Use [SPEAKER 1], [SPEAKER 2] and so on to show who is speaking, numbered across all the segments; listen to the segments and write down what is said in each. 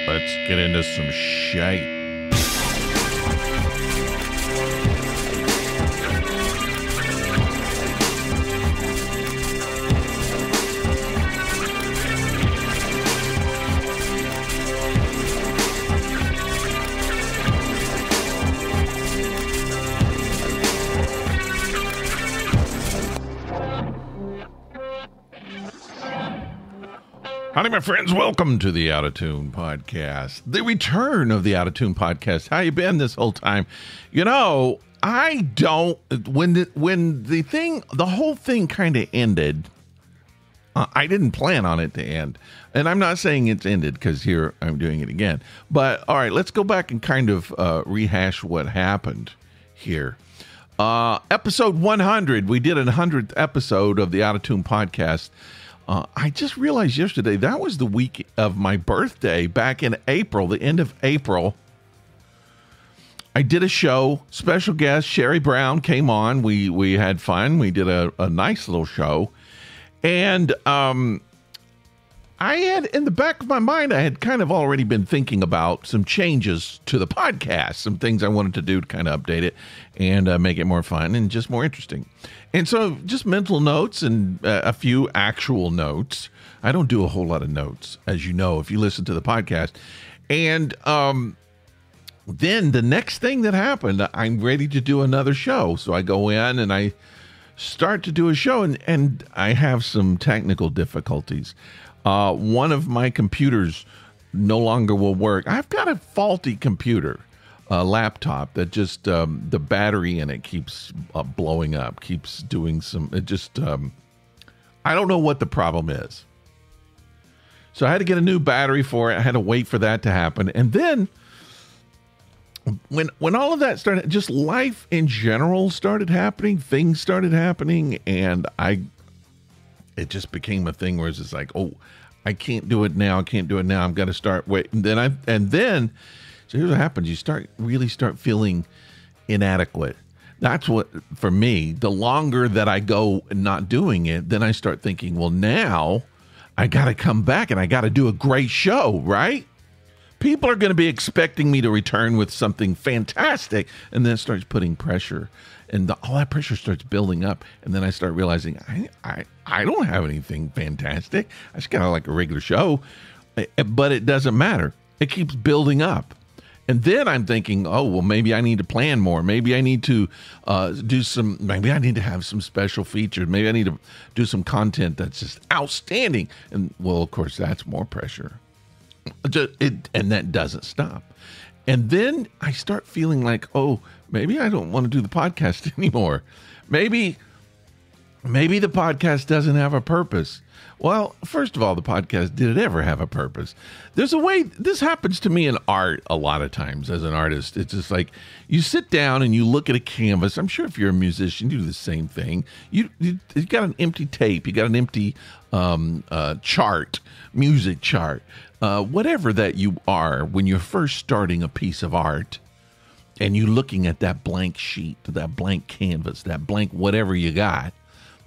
[SPEAKER 1] Let's get into some shite. Howdy, my friends. Welcome to the Out of Tune podcast, the return of the Out of Tune podcast. How you been this whole time? You know, I don't. When the whole thing kind of ended, I didn't plan on it to end, and I'm not saying it's ended because here I'm doing it again. But all right, let's go back and kind of rehash what happened here. Episode 100. We did a 100th episode of the Out of Tune podcast. I just realized yesterday that was the week of my birthday back in April, the end of April. I did a show, special guest Sherry Brown came on. We had fun. We did a nice little show. And I had, in the back of my mind, I had kind of already been thinking about some changes to the podcast, some things I wanted to do to kind of update it and make it more fun and just more interesting. And so just mental notes and a few actual notes. I don't do a whole lot of notes, as you know, if you listen to the podcast. And then the next thing that happened, I'm ready to do another show. So I go in and I start to do a show, and I have some technical difficulties. One of my computers no longer will work. I've got a faulty computer. Laptop that just the battery in it keeps blowing up, keeps doing some. It just I don't know what the problem is. So I had to get a new battery for it. I had to wait for that to happen, and then when all of that started, just life in general started happening. Things started happening, and it just became a thing where it's just like, oh, I can't do it now. I can't do it now. I'm going to start waiting. Then. So here's what happens. You really start feeling inadequate. That's what, for me, the longer that I go not doing it, then I start thinking, well, now I got to come back and I got to do a great show, right? People are going to be expecting me to return with something fantastic. And then it starts putting pressure. And all that pressure starts building up. And then I start realizing I don't have anything fantastic. I just got like a regular show. But it doesn't matter. It keeps building up. And then I'm thinking, oh, well, maybe I need to plan more. Maybe I need to maybe I need to have some special features. Maybe I need to do some content that's just outstanding. And, well, of course, that's more pressure. And that doesn't stop. And then I start feeling like, oh, maybe I don't want to do the podcast anymore. Maybe the podcast doesn't have a purpose. Well, first of all, the podcast, did it ever have a purpose? There's a way, this happens to me in art a lot of times as an artist. It's just like you sit down and you look at a canvas. I'm sure if you're a musician, you do the same thing. You got an empty tape. You got an empty chart, music chart, whatever that you are when you're first starting a piece of art and you're looking at that blank sheet, that blank canvas, that blank whatever you got,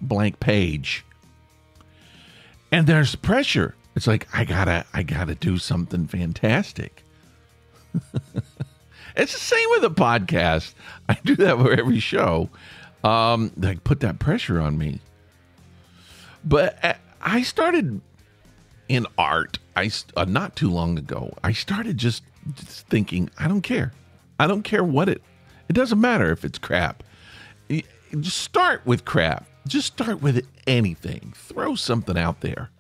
[SPEAKER 1] blank page. And there's pressure. It's like, I gotta do something fantastic. It's the same with a podcast. I do that for every show. Like put that pressure on me. But I started in art. Not too long ago. I started just thinking, I don't care. I don't care what it doesn't matter if it's crap. Just start with crap. Just start with anything. Throw something out there.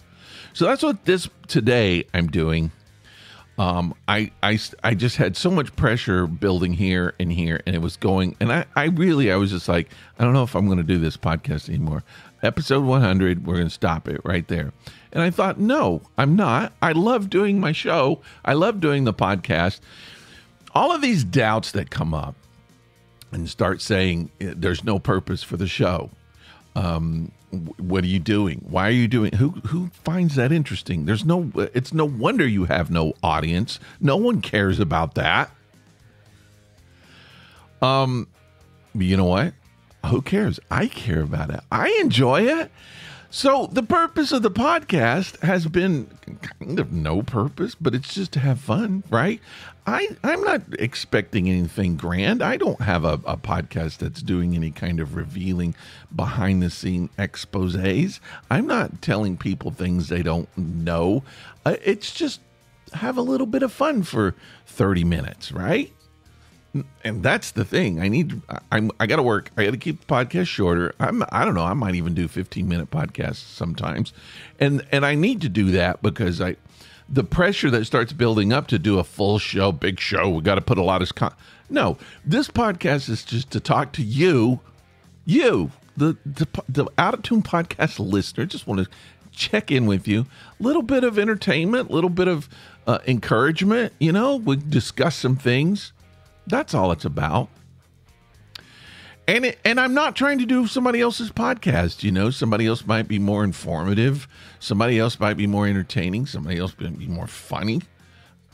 [SPEAKER 1] So that's what today I'm doing. I just had so much pressure building here and here, and it was going. And I was just like, I don't know if I'm going to do this podcast anymore. Episode 100, we're going to stop it right there. And I thought, no, I'm not. I love doing my show. I love doing the podcast. All of these doubts that come up and start saying there's no purpose for the show. What are you doing? Why are you doing? Who finds that interesting? It's no wonder you have no audience. No one cares about that. You know what? Who cares? I care about it. I enjoy it. So the purpose of the podcast has been kind of no purpose, but it's just to have fun, right? I'm not expecting anything grand. I don't have a podcast that's doing any kind of revealing behind the scene exposés. I'm not telling people things they don't know. It's just have a little bit of fun for 30 minutes, right? And that's the thing. I got to work. I got to keep the podcast shorter. I don't know. I might even do 15-minute podcasts sometimes. And I need to do that because the pressure that starts building up to do a full show, big show, we got to put a lot of no, this podcast is just to talk to you, the Out of Tune podcast listener. Just want to check in with you. Little bit of entertainment, little bit of encouragement. We discuss some things. That's all it's about. And I'm not trying to do somebody else's podcast. Somebody else might be more informative. Somebody else might be more entertaining. Somebody else might be more funny.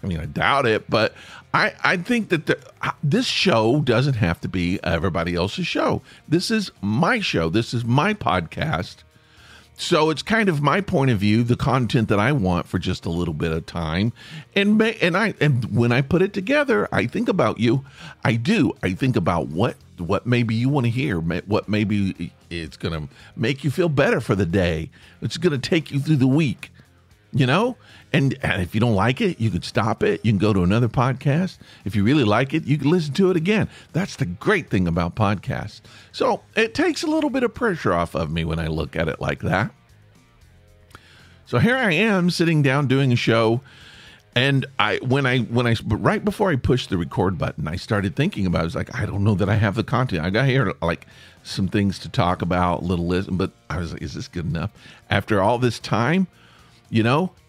[SPEAKER 1] I mean, I doubt it, but I think that this show doesn't have to be everybody else's show. This is my show. This is my podcast. So it's kind of my point of view, the content that I want for just a little bit of time. And when I put it together, I think about you. I do. I think about what maybe you want to hear, what maybe it's going to make you feel better for the day. It's going to take you through the week, And if you don't like it, you could stop it. You can go to another podcast. If you really like it, you can listen to it again. That's the great thing about podcasts. So it takes a little bit of pressure off of me when I look at it like that. So here I am sitting down doing a show. And right before I pushed the record button, I started thinking about it. I was like, I don't know that I have the content. I got here like some things to talk about, little listen, but I was like, is this good enough? After all this time,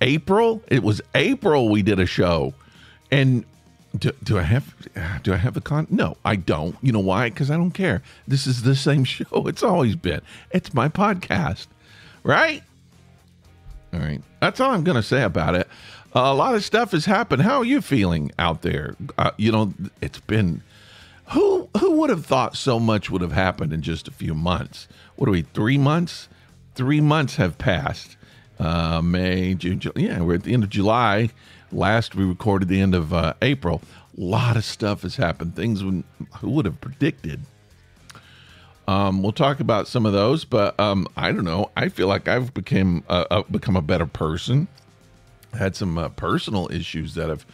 [SPEAKER 1] April, it was April we did a show. And do I have the content? No, I don't. You know why? Because I don't care. This is the same show. It's always been. It's my podcast, right? All right. That's all I'm going to say about it. A lot of stuff has happened. How are you feeling out there? It's been, who would have thought so much would have happened in just a few months? What are we, 3 months? 3 months have passed. May, June, July. Yeah, we're at the end of July. Last we recorded the end of April. A lot of stuff has happened. Things who would have predicted. We'll talk about some of those, but I don't know. I feel like I've become a better person. Had some personal issues that have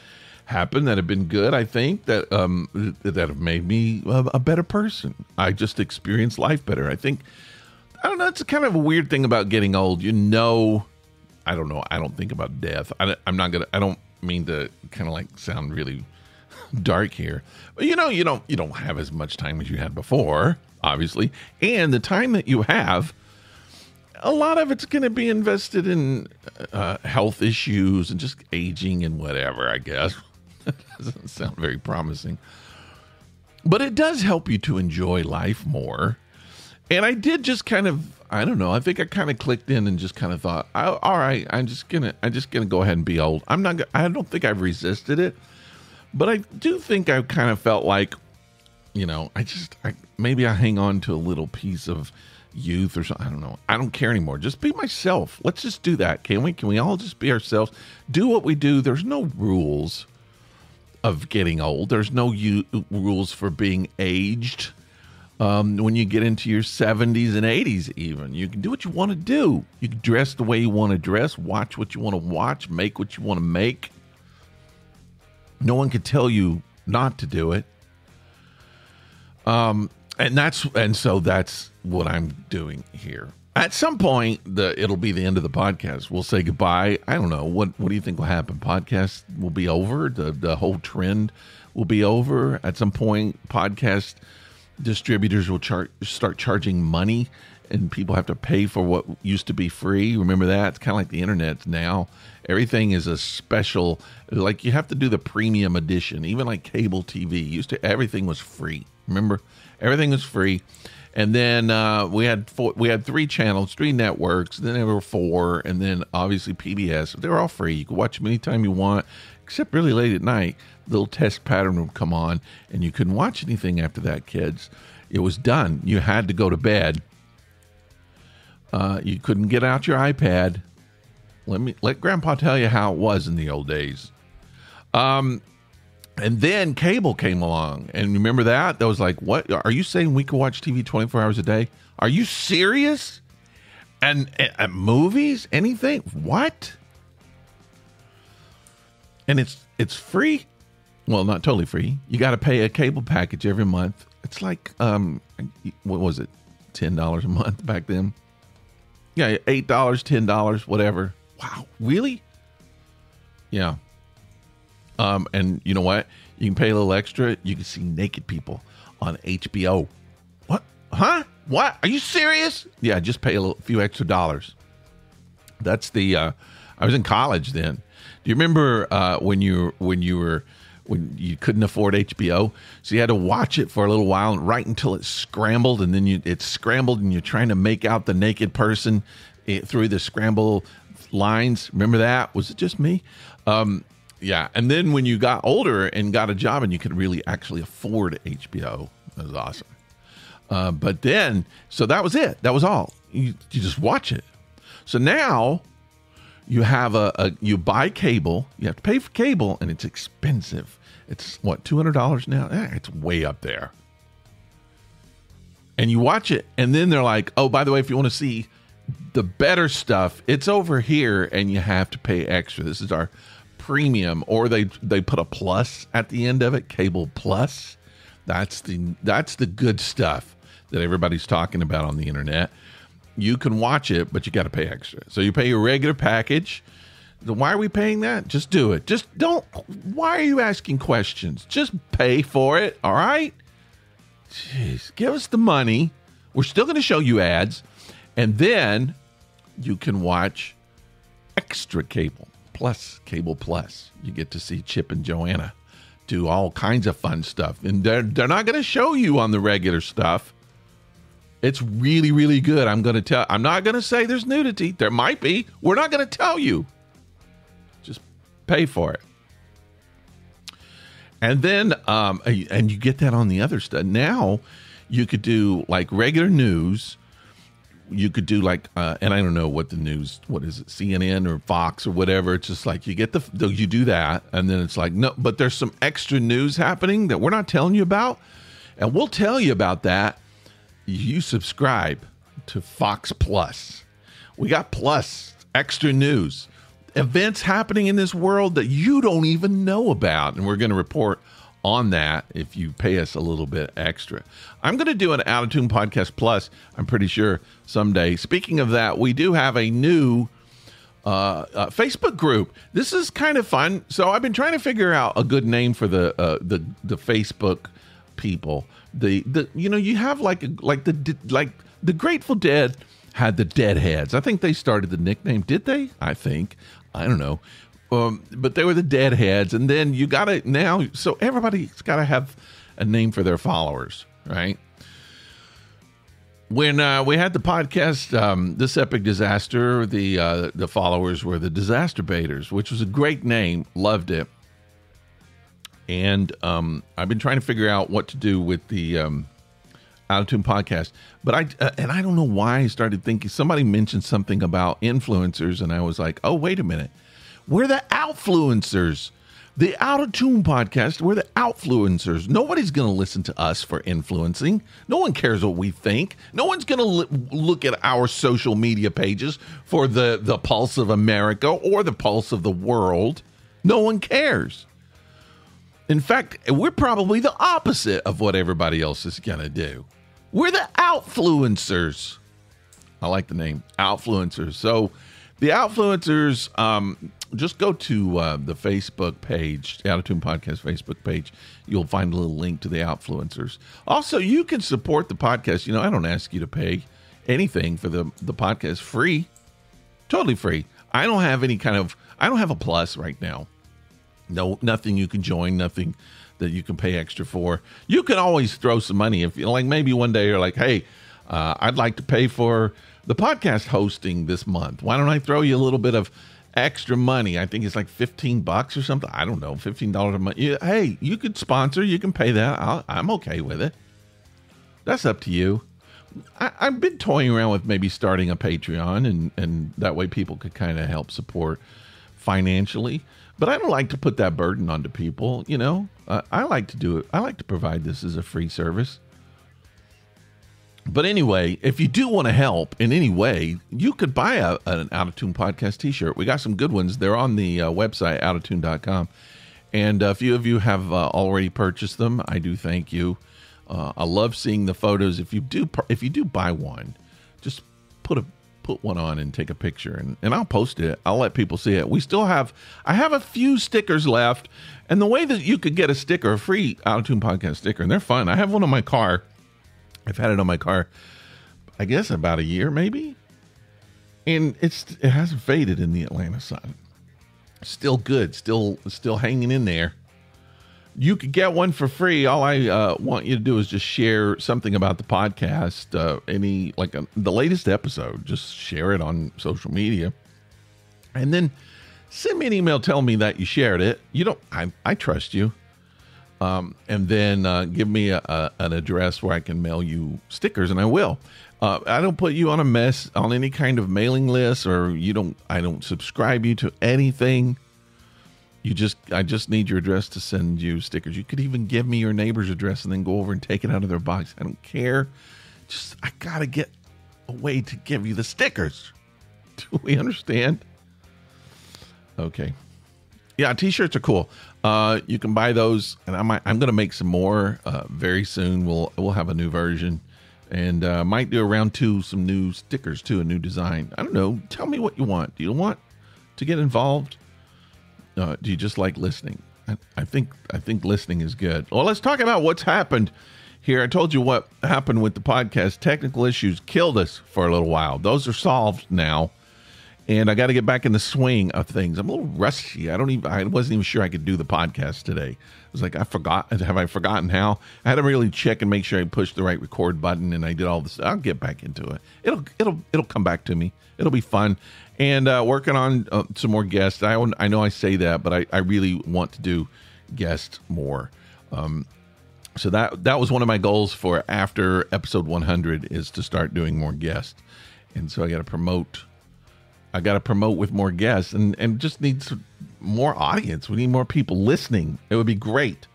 [SPEAKER 1] happened that have been good. I think that have made me a better person. I just experienced life better. I don't know. It's kind of a weird thing about getting old. I don't know. I don't think about death. I don't mean to kind of like sound really dark here, but you don't have as much time as you had before, obviously. And the time that you have, a lot of it's going to be invested in health issues and just aging and whatever, I guess. That doesn't sound very promising, but it does help you to enjoy life more. And I did just kind of, I don't know. I think I kind of clicked in and just kind of thought, all right, I'm just gonna go ahead and be old. I don't think I've resisted it, but I do think I kind of felt like, maybe I hang on to a little piece of youth or something. I don't know. I don't care anymore. Just be myself. Let's just do that. Can we? Can we all just be ourselves? Do what we do. There's no rules of getting old. There's no rules for being aged. When you get into your 70s and 80s even, you can do what you want to do. You can dress the way you want to dress, watch what you want to watch, make what you want to make. No one can tell you not to do it. And so that's what I'm doing here. At some point, it'll be the end of the podcast. We'll say goodbye. I don't know. What do you think will happen? Podcast will be over. The whole trend will be over. At some point, podcast distributors will start charging money, and people have to pay for what used to be free. Remember that? It's kind of like the internet now. Everything is a special, like you have to do the premium edition. Even like cable TV, everything was free. Remember, everything was free. And then we had 3 channels, 3 networks. Then there were 4, and then obviously PBS. They were all free. You could watch them anytime you want, except really late at night. Little test pattern would come on, and you couldn't watch anything after that, kids. It was done. You had to go to bed. You couldn't get out your iPad. Let Grandpa tell you how it was in the old days. And then cable came along, and remember that? That was like, what? Are you saying we could watch TV 24 hours a day? Are you serious? And movies, anything? What? And it's free. Well, not totally free. You got to pay a cable package every month. It's like, what was it? $10 a month back then. Yeah, $8, $10, whatever. Wow, really? Yeah. And you know what? You can pay a little extra. You can see naked people on HBO. What? Huh? What? Are you serious? Yeah, just pay a few extra dollars. That's the. I was in college then. Do you remember when you couldn't afford HBO, so you had to watch it for a little while, right until it scrambled, and then it's scrambled, and you're trying to make out the naked person through the scramble lines. Remember that? Was it just me? Yeah. And then when you got older and got a job and you could really actually afford HBO, that was awesome. But then, so that was it. That was all. You just watch it. So now you have you buy cable. You have to pay for cable, and it's expensive. It's what, $200 now? It's way up there. And you watch it, and then they're like, oh, by the way, if you want to see the better stuff, it's over here, and you have to pay extra. This is our premium, or they put a plus at the end of it, cable plus. That's the good stuff that everybody's talking about on the internet. You can watch it, but you got to pay extra. So you pay your regular package. Why are we paying that? Just do it. Just don't. Why are you asking questions? Just pay for it. All right. Jeez, give us the money. We're still going to show you ads, and then you can watch extra cable plus cable plus. You get to see Chip and Joanna do all kinds of fun stuff, and they're not going to show you on the regular stuff. It's really, really good. I'm not going to say there's nudity. There might be. We're not going to tell you. Just pay for it. And then, and you get that on the other stuff. Now, you could do like regular news. You could do like, and I don't know what the news, what is it, CNN or Fox or whatever. It's just like you get you do that, and then it's like, no, but there's some extra news happening that we're not telling you about, and we'll tell you about that. You subscribe to Fox Plus. We got Plus, extra news, events happening in this world that you don't even know about, and we're going to report on that if you pay us a little bit extra. I'm going to do an Out of Tune Podcast Plus, I'm pretty sure, someday. Speaking of that, we do have a new Facebook group. This is kind of fun. So I've been trying to figure out a good name for the Facebook people. You have like the Grateful Dead had the Deadheads. I think they started the nickname. Did they? I think. I don't know. But they were the Deadheads, and then you got to now. So everybody's got to have a name for their followers, right? When we had the podcast, This Epic Disaster, the followers were the Disaster Baiters, which was a great name. Loved it. And I've been trying to figure out what to do with the Out of Tune podcast. But I don't know why I started thinking, somebody mentioned something about influencers, and I was like, oh, wait a minute. We're the Outfluencers. The Out of Tune podcast, we're the Outfluencers. Nobody's going to listen to us for influencing. No one cares what we think. No one's going to look at our social media pages for the pulse of America or the pulse of the world. No one cares. In fact, we're probably the opposite of what everybody else is going to do. We're the Outfluencers. I like the name, Outfluencers. So the Outfluencers, just go to the Facebook page, the Out of Tune Podcast Facebook page. You'll find a little link to the Outfluencers. Also, you can support the podcast. I don't ask you to pay anything for the podcast. Free. Totally free. I don't have a plus right now. No, nothing you can join, nothing that you can pay extra for. You can always throw some money if you like. Maybe one day you're like, hey, I'd like to pay for the podcast hosting this month. Why don't I throw you a little bit of extra money? I think it's like $15 or something. I don't know, $15 a month. Hey, you could sponsor. You can pay that. I'm okay with it. That's up to you. I've been toying around with maybe starting a Patreon, and that way people could kind of help support financially. But I don't like to put that burden onto people, you know. I like to do it. I like to provide this as a free service. But anyway, if you do want to help in any way, you could buy an Out of Tune podcast t-shirt. We got some good ones. They're on the website, outoftune.com. And a few of you have already purchased them. I do thank you. I love seeing the photos. If you do buy one, just put one on and take a picture, and I'll post it. I'll let people see it. I have a few stickers left, and the way that you could get a free Out of Tune podcast sticker, and they're fun. I have one on my car. I've had it on my car, I guess about a year maybe, and it hasn't faded in the Atlanta sun. Still good, still hanging in there. You could get one for free. All I want you to do is just share something about the podcast, the latest episode. Just share it on social media, and then send me an email telling me that you shared it. I trust you. And then give me an address where I can mail you stickers, and I will. I don't put you on any kind of mailing list, or I don't subscribe you to anything. I just need your address to send you stickers. You could even give me your neighbor's address and then go over and take it out of their box. I don't care. I gotta get a way to give you the stickers. Do we understand? Okay. Yeah, t-shirts are cool. You can buy those, and I'm going to make some more very soon. We'll have a new version, and might do around some new stickers too, a new design. I don't know. Tell me what you want. Do you want to get involved? Do you just like listening? I think listening is good. Well, let's talk about what's happened here. I told you what happened with the podcast. Technical issues killed us for a little while. Those are solved now. And I got to get back in the swing of things. I'm a little rusty. I wasn't even sure I could do the podcast today. I was like, have I forgotten how? I had to really check and make sure I pushed the right record button, and I did all this. I'll get back into it. It'll come back to me. It'll be fun. And working on some more guests. I know I say that, but I really want to do guests more. So that was one of my goals for after episode 100 is to start doing more guests. And so I got to promote with more guests, and just need some more audience. We need more people listening. It would be great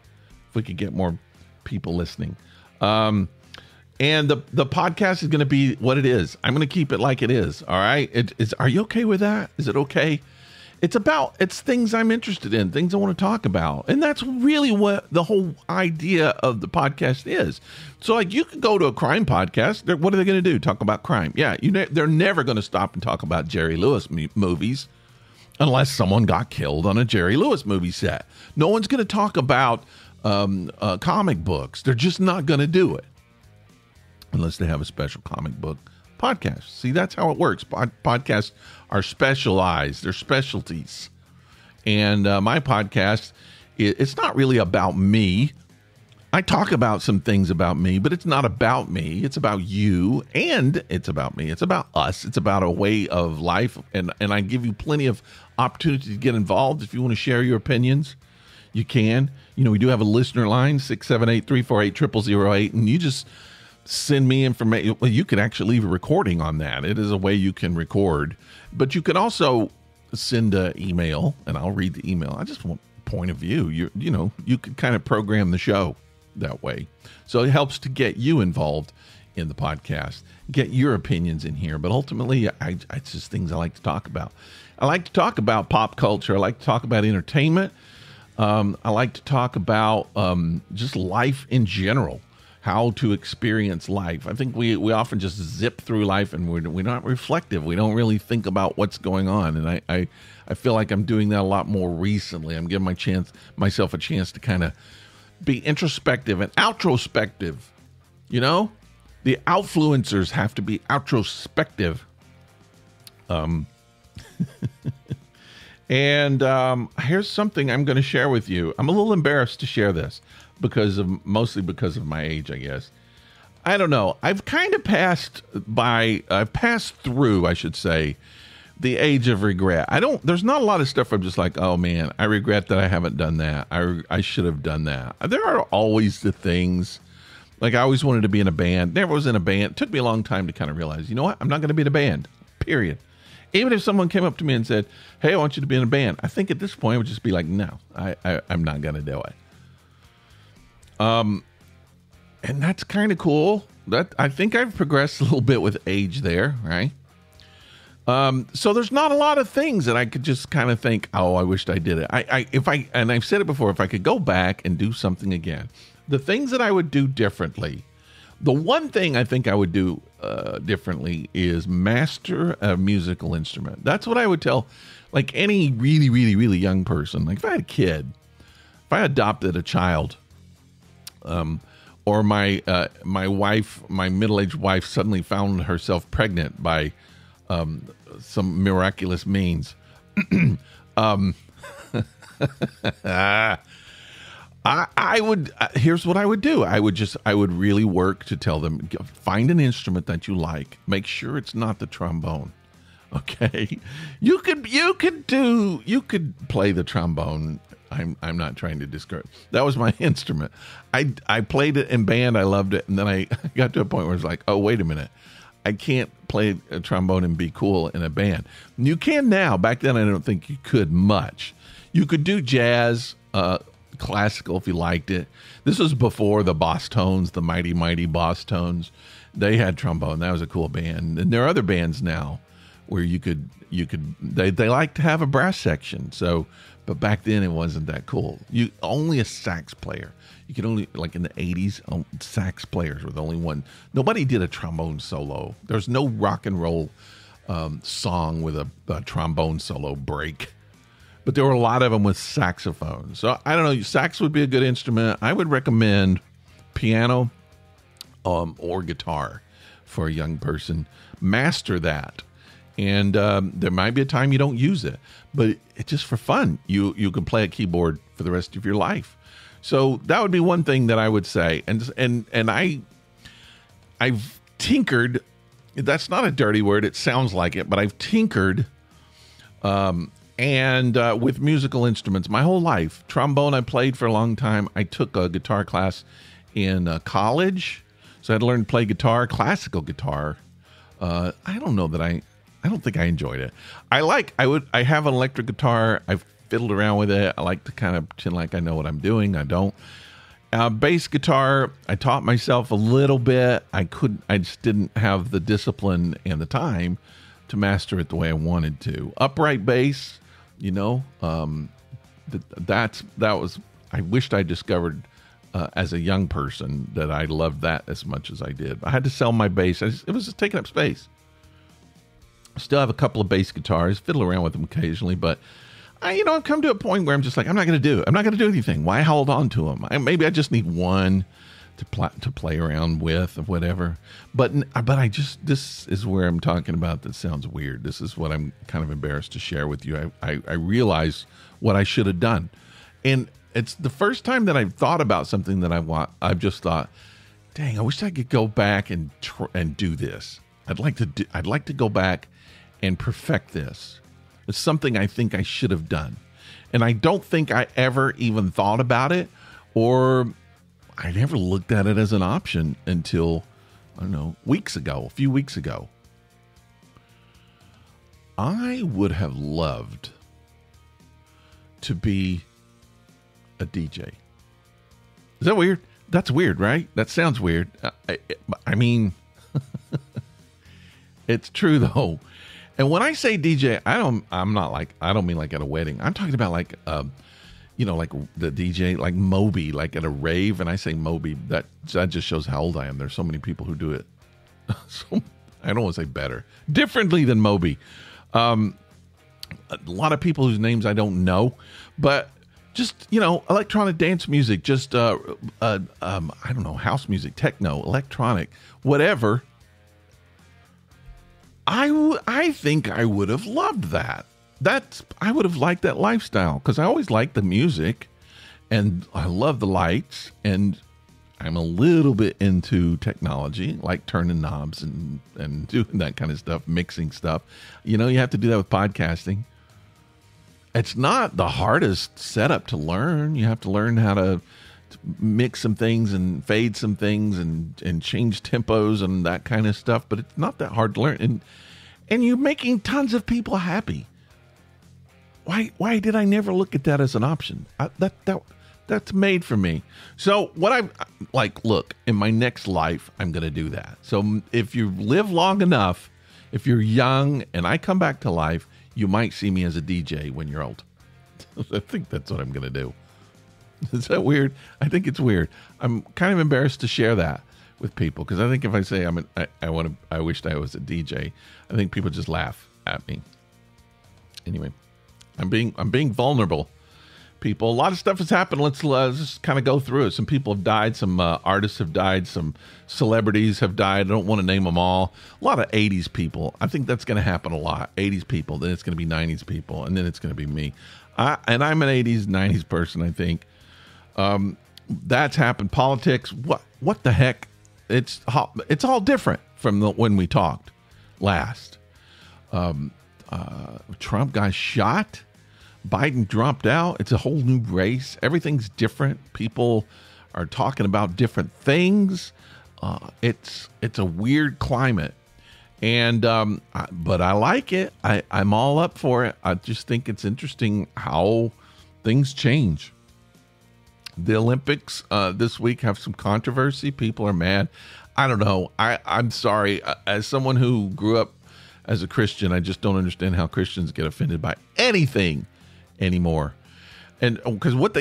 [SPEAKER 1] if we could get more people listening. And the podcast is going to be what it is. I'm going to keep it like it is. All right. Are you okay with that? Is it okay? It's things I'm interested in, things I want to talk about. And that's really what the whole idea of the podcast is. So like you could go to a crime podcast. What are they going to do? Talk about crime. Yeah. They're never going to stop and talk about Jerry Lewis movies unless someone got killed on a Jerry Lewis movie set. No one's going to talk about comic books. They're just not going to do it unless they have a special comic book podcast. See, that's how it works. Podcasts are specialized. They're specialties. And my podcast, it's not really about me. I talk about some things about me, but it's not about me. It's about you, and it's about me. It's about us. It's about a way of life. And I give you plenty of opportunity to get involved. If you want to share your opinions, you can. We do have a listener line, 678-348-0008, and you just send me information. Well, you can actually leave a recording on that. It is a way you can record, but you can also send an email, and I'll read the email. I just want point of view. You could kind of program the show that way. So it helps to get you involved in the podcast, get your opinions in here. But ultimately, it's just things I like to talk about. I like to talk about pop culture. I like to talk about entertainment. I like to talk about just life in general. How to experience life. I think we often just zip through life, and we're not reflective. We don't really think about what's going on. And I feel like I'm doing that a lot more recently. I'm giving myself a chance to kind of be introspective and outrospective. The outfluencers have to be outrospective. And here's something I'm going to share with you. I'm a little embarrassed to share this mostly because of my age, I guess. I don't know. I've kind of passed through, I should say, the age of regret. There's not a lot of stuff I'm just like, oh man, I regret that I haven't done that. I should have done that. There are always the things Like I always wanted to be in a band. Never was in a band. It took me a long time to kind of realize, you know what? I'm not going to be in a band, period. Even if someone came up to me and said, hey, I want you to be in a band. I think at this point I would just be like, no, I'm not going to do it. And that's kind of cool. That I think I've progressed a little bit with age there, right? So there's not a lot of things that I could just kind of think, oh, I wished I did it. And I've said it before, if I could go back and do something again, the things that I would do differently, the one thing I think I would do differently is master a musical instrument. That's what I would tell, like any really, really, really young person. Like if I had a kid, if I adopted a child, or my wife, my middle-aged wife, suddenly found herself pregnant by some miraculous means. I would. Here's what I would do. I would really work to tell them, find an instrument that you like. Make sure it's not the trombone. Okay, you could play the trombone. I'm not trying to discourage. That was my instrument. I played it in band. I loved it, and then I got to a point where it's like, oh, wait a minute, I can't play a trombone and be cool in a band. You can now. Back then, I don't think you could much. You could do jazz, classical if you liked it. This was before the Boss Tones, the mighty, mighty Boss Tones. They had trombone. That was a cool band. And there are other bands now where they like to have a brass section. So, but back then it wasn't that cool. Only a sax player. You could only, like in the 80s, sax players were the only one. Nobody did a trombone solo. There's no rock and roll song with a trombone solo break. But there were a lot of them with saxophone. So I don't know. Sax would be a good instrument. I would recommend piano or guitar for a young person. Master that. And there might be a time you don't use it, but it's just for fun. You can play a keyboard for the rest of your life. So that would be one thing that I would say. And I've tinkered. That's not a dirty word. It sounds like it, but I've tinkered with musical instruments my whole life. Trombone I played for a long time. I took a guitar class in college, so I had to learn to play guitar, classical guitar. I don't think I enjoyed it. I have an electric guitar. I've fiddled around with it. I like to kind of pretend like I know what I'm doing. I don't. Bass guitar, I taught myself a little bit. I just didn't have the discipline and the time to master it the way I wanted to. Upright bass, I wished I discovered as a young person that I loved that as much as I did. I had to sell my bass. It was just taking up space. I still have a couple of bass guitars, fiddle around with them occasionally, but I've come to a point where I'm just like, I'm not going to do it. I'm not going to do anything. Why hold on to them? Maybe I just need one to play around with or whatever. But this is where I'm talking about that sounds weird. This is what I'm kind of embarrassed to share with you. I realize what I should have done. And it's the first time that I've thought about something that I've just thought, dang, I wish I could go back and do this. I'd like to go back and perfect this. It's something I think I should have done. And I don't think I ever even thought about it, or I never looked at it as an option until, I don't know, a few weeks ago. I would have loved to be a DJ. Is that weird? That's weird, right? That sounds weird. I mean, it's true though. And when I say DJ, I don't mean like at a wedding. I'm talking about like, like the DJ, like Moby, like at a rave. And I say Moby, that just shows how old I am. There's so many people who do it. So I don't want to say better, differently than Moby. A lot of people whose names I don't know, but just, electronic dance music, just, I don't know, house music, techno, electronic, whatever. I think I would have loved that. I would have liked that lifestyle because I always liked the music and I love the lights and I'm a little bit into technology, like turning knobs and doing that kind of stuff, mixing stuff. You have to do that with podcasting. It's not the hardest setup to learn. You have to learn how to mix some things and fade some things and change tempos and that kind of stuff, but it's not that hard to learn. And you're making tons of people happy. Why did I never look at that as an option? That's made for me. So what I'm like, look, in my next life, I'm going to do that. So if you live long enough, if you're young and I come back to life, you might see me as a DJ when you're old. I think that's what I'm going to do. Is that weird? I think it's weird. I'm kind of embarrassed to share that with people because I think if I say I wished I was a DJ, I think people just laugh at me. Anyway, I'm being vulnerable. People, a lot of stuff has happened. Let's just kind of go through it. Some people have died. Some artists have died. Some celebrities have died. I don't want to name them all. A lot of 80s people. I think that's going to happen a lot. 80s people. Then it's going to be 90s people. And then it's going to be me. And I'm an 80s, 90s person, I think. That's happened. Politics. What the heck? It's all different from when we talked last. Trump got shot. Biden dropped out. It's a whole new race. Everything's different. People are talking about different things. It's a weird climate, and but I like it. I'm all up for it. I just think it's interesting how things change. The Olympics this week have some controversy. People are mad. I don't know. I'm sorry. As someone who grew up as a Christian, I just don't understand how Christians get offended by anything anymore. And because what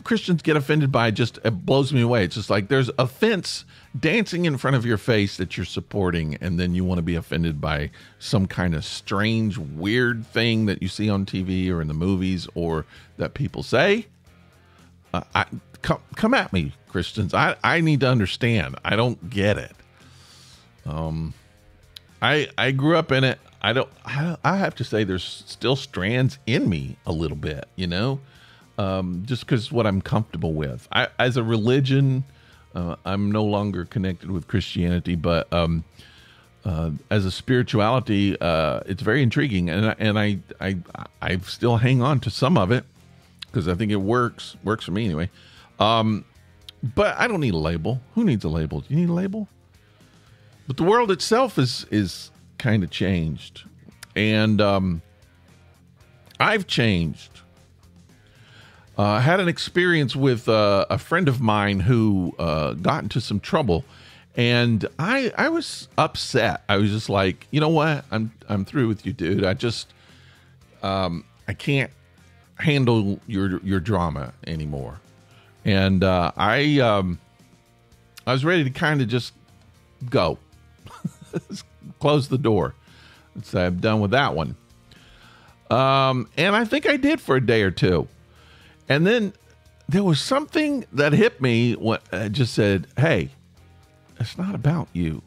[SPEAKER 1] Christians get offended by just it blows me away. It's just like there's offense dancing in front of your face that you're supporting, and then you want to be offended by some kind of strange, weird thing that you see on TV or in the movies or that people say. Come at me, Christians. I need to understand. I don't get it. I grew up in it. I have to say there's still strands in me a little bit, just because what I'm comfortable with. As a religion, I'm no longer connected with Christianity, but as a spirituality, it's very intriguing, and I still hang on to some of it because I think it works for me anyway. But I don't need a label. Who needs a label? Do you need a label? But the world itself is kind of changed, and I've changed. I had an experience with a friend of mine who got into some trouble, and I was upset. I was just like, you know what? I'm through with you, dude. I can't handle your drama anymore. And I was ready to kind of just go. Close the door. So I'm done with that one. And I think I did for a day or two. And then there was something that hit me when I just said, hey, it's not about you.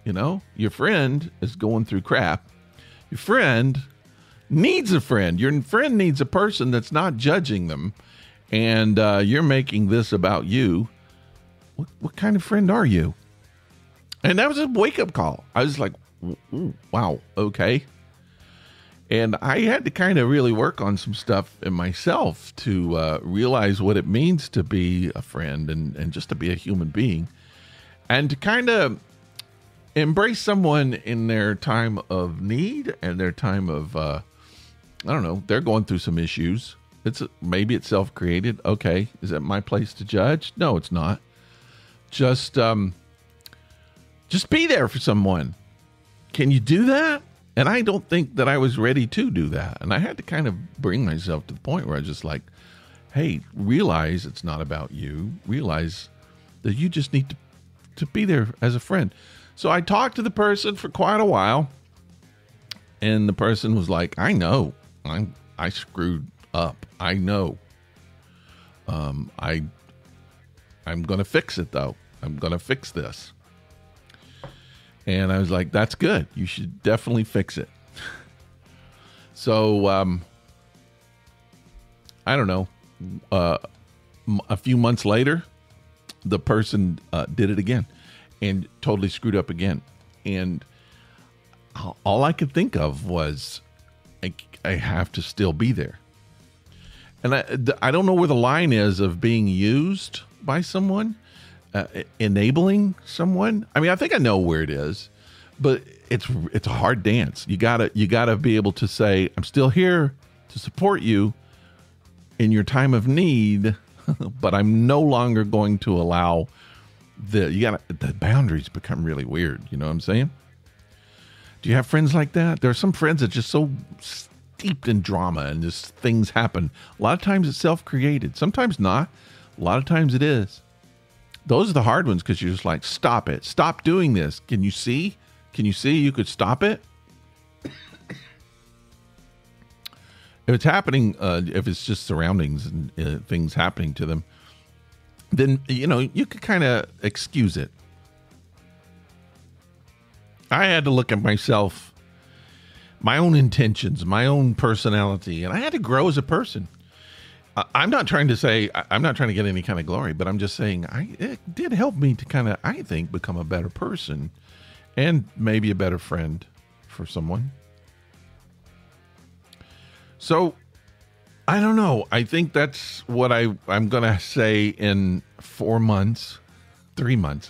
[SPEAKER 1] Your friend is going through crap. Your friend needs a friend. Your friend needs a person that's not judging them. And you're making this about you. What kind of friend are you? And that was a wake-up call. I was like, wow, okay. And I had to kind of really work on some stuff in myself to realize what it means to be a friend and just to be a human being. And to kind of embrace someone in their time of need and their time of, I don't know, they're going through some issues. Maybe it's self-created. Okay, is that my place to judge? No, it's not. Just be there for someone. Can you do that? And I don't think that I was ready to do that. And I had to kind of bring myself to the point where I was just like, hey, realize it's not about you. Realize that you just need to be there as a friend. So I talked to the person for quite a while. And the person was like, I know. I screwed up. I know. I'm going to fix it, though. I'm going to fix this. And I was like, that's good. You should definitely fix it. So, I don't know. A few months later, the person did it again and totally screwed up again. And all I could think of was, I have to still be there. And I don't know where the line is of being used by someone, enabling someone. I mean, I think I know where it is, but it's a hard dance. You gotta be able to say, I'm still here to support you in your time of need, but I'm no longer going to allow the boundaries become really weird. You know what I'm saying? Do you have friends like that? There are some friends that are just so steeped in drama and just things happen. A lot of times it's self-created. Sometimes not. A lot of times it is. Those are the hard ones because you're just like, stop it. Stop doing this. Can you see? Can you see you could stop it? If it's happening, if it's just surroundings and things happening to them, then, you could kind of excuse it. I had to look at myself, my own intentions, my own personality, and I had to grow as a person. I'm not trying to get any kind of glory, but I'm just saying it did help me to kind of, I think, become a better person and maybe a better friend for someone. So, I don't know. I think that's what I'm going to say in 3 months,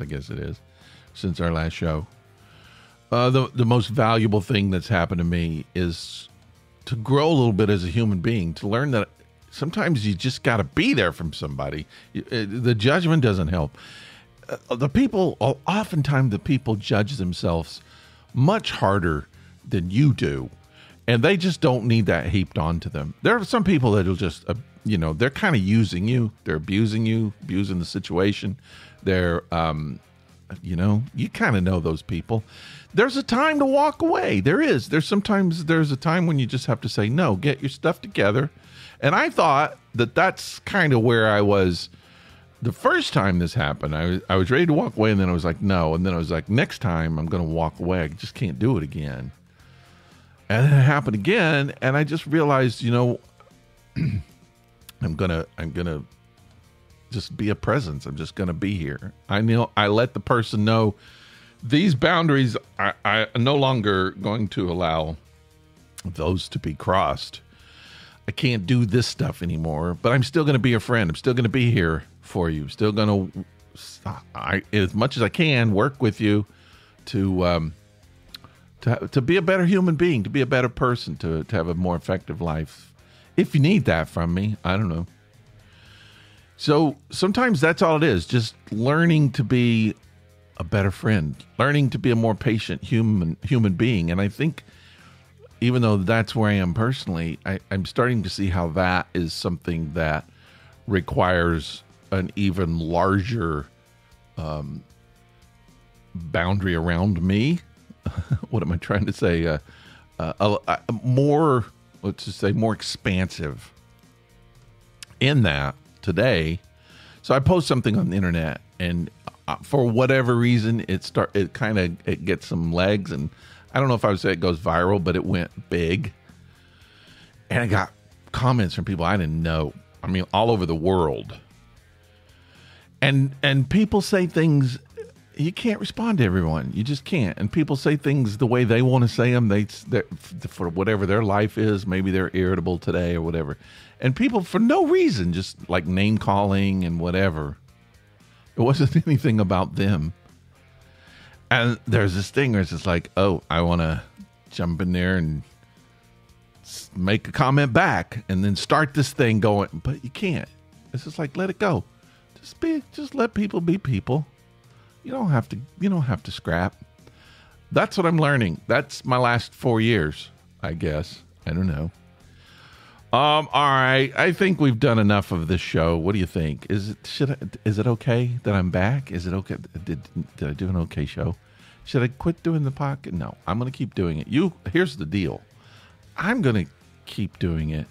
[SPEAKER 1] I guess it is, since our last show. The most valuable thing that's happened to me is to grow a little bit as a human being, to learn that sometimes you just got to be there from somebody. The judgment doesn't help. Oftentimes the people judge themselves much harder than you do, and they just don't need that heaped onto them. There are some people that will just, they're kind of using you. They're abusing you, abusing the situation. They're, you kind of know those people. There's a time to walk away. There is. There's a time when you just have to say, no, get your stuff together. And I thought that that's kind of where I was the first time this happened. I was ready to walk away, and then I was like, no. And then I was like, next time I'm going to walk away. I just can't do it again. And then it happened again, and I just realized, I'm gonna just be a presence. I'm just gonna be here. I let the person know these boundaries. I no longer going to allow those to be crossed. I can't do this stuff anymore, but I'm still gonna be a friend. I'm still gonna be here for you. Still gonna, as much as I can, work with you to be a better human being, to be a better person, to have a more effective life. If you need that from me, I don't know. So sometimes that's all it is, just learning to be a better friend, learning to be a more patient human being. And I think even though that's where I am personally, I'm starting to see how that is something that requires an even larger boundary around me. What am I trying to say? More, let's just say, more expansive in that today. So I post something on the internet, and for whatever reason, it gets some legs, and I don't know if I would say it goes viral, but it went big, and I got comments from people I didn't know. I mean, all over the world, and people say things. You can't respond to everyone. You just can't. And people say things the way they want to say them. For whatever their life is, maybe they're irritable today or whatever. And people, for no reason, just like name calling and whatever. It wasn't anything about them. And there's this thing where it's just like, oh, I want to jump in there and make a comment back and then start this thing going. But you can't. It's just like, let it go. Just let people be people. You don't have to scrap. That's what I'm learning. That's my last 4 years, I guess. I don't know. All right. I think we've done enough of this show. What do you think? Is it okay that I'm back? Is it okay? Did I do an okay show? Should I quit doing the podcast? No, I'm going to keep doing it. Here's the deal. I'm going to keep doing it.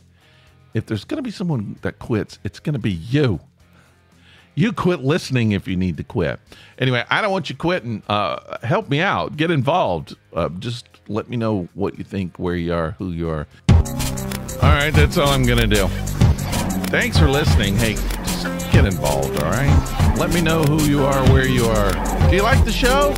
[SPEAKER 1] If there's going to be someone that quits, it's going to be you. You quit listening if you need to quit. Anyway, I don't want you quitting. Help me out. Get involved. Just let me know what you think, where you are, who you are. All right, that's all I'm going to do. Thanks for listening. Hey, just get involved, all right? Let me know who you are, where you are. Do you like the show?